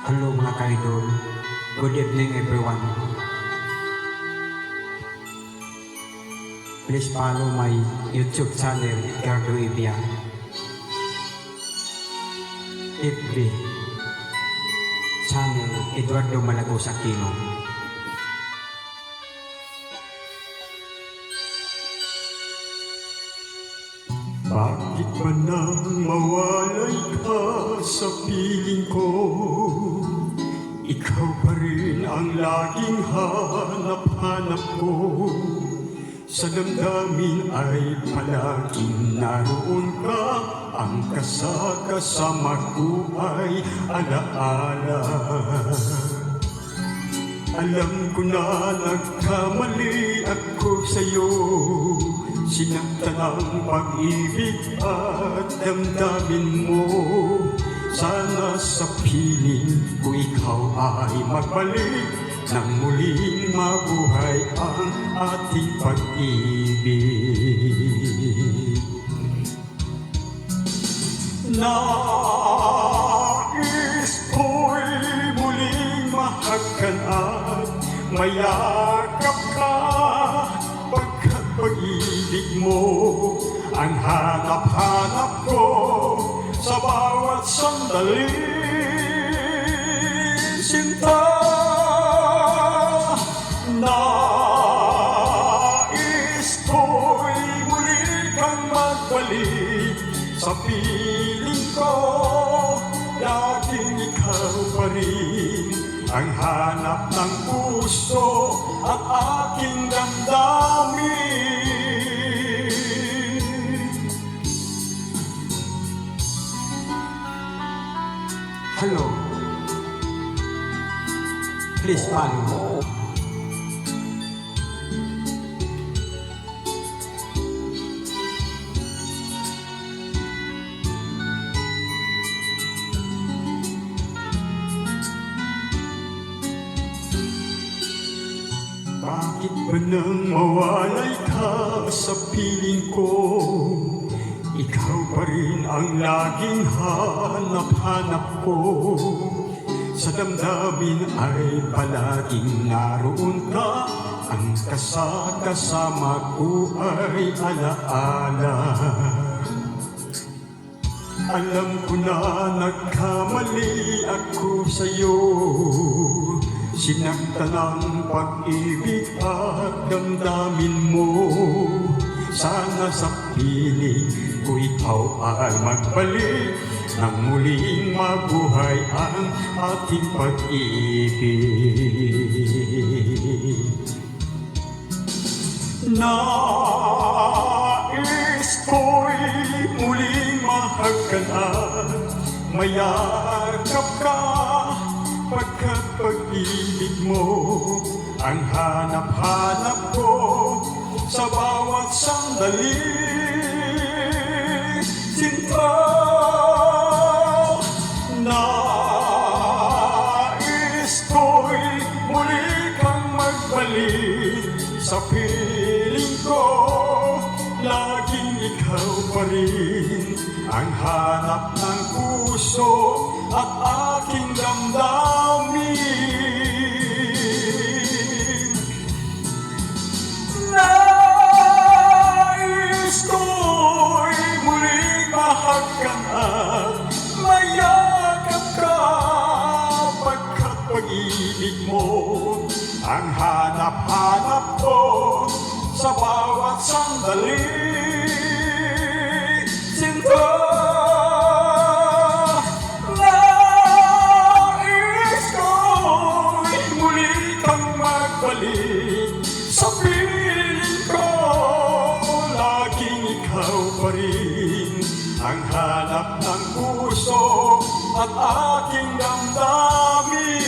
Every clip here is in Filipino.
Hello mga ka-idol. Good evening everyone. Please follow my YouTube channel, Edgardo Ibia. FB channel, Eduardo Malagos Aquino. Bakit ba nang mawalay ka sa piling ko? Ikaw pa rin ang laging hanap-hanap ko. Sa damdamin ay palaging naroon ka. Ang kasama ko ay alaala. Alam ko na nagkamali ako sa'yo. Sinaktan ang pag-ibig at damdamin mo. Sana sa piling ko ikaw ay magbalik, nang muling mabuhay ang ating pag-ibig. Nais ko'y muling mahagkan at mayakap ka. Pagkat pag-ibig mo ang hanap-hanap ko sa bawat sandali. Sinta, nais ko'y muli kang magbalik sa piling ko. Laging ikaw pa rin ang hanap ng puso at aking damdamin. Hello. Please follow. Bakit ba nang mawalay ka sa piling ko? Ikaw pa rin ang laging hanap-hanap ko. Sa damdamin ay palaging naroon ka. Ang kasama ko ay alaala. Alam ko na nagkamali ako sa'yo. Sinaktan ang pag-ibig at damdamin mo. Sana sa piling ko ikaw ay magbalik, nang muling mabuhay ang ating pag-ibig. Nais ko'y muling mahagkan at mayakap ka. Pagkat pag-ibig mo ang hanap-hanap ko sa bawat sandali. Sinta, nais ko'y muli kang magbalik sa piling ko. Laging ikaw pa rin ang hanap ng puso at aking damdamin. Nais ko'y muling mahagkan at mayakap ka. Pagkat pag-ibig mo ang hanap-hanap ko sa bawat sandali. Sinta, nais ko'y muli kang magbalik sa piling ko. Laging ikaw pa rin ang hanap ng puso at aking damdamin.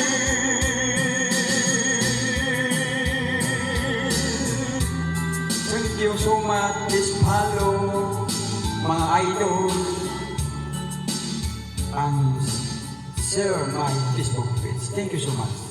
Thank you so much. Please follow mga idol and share my Facebook page. Thank you so much.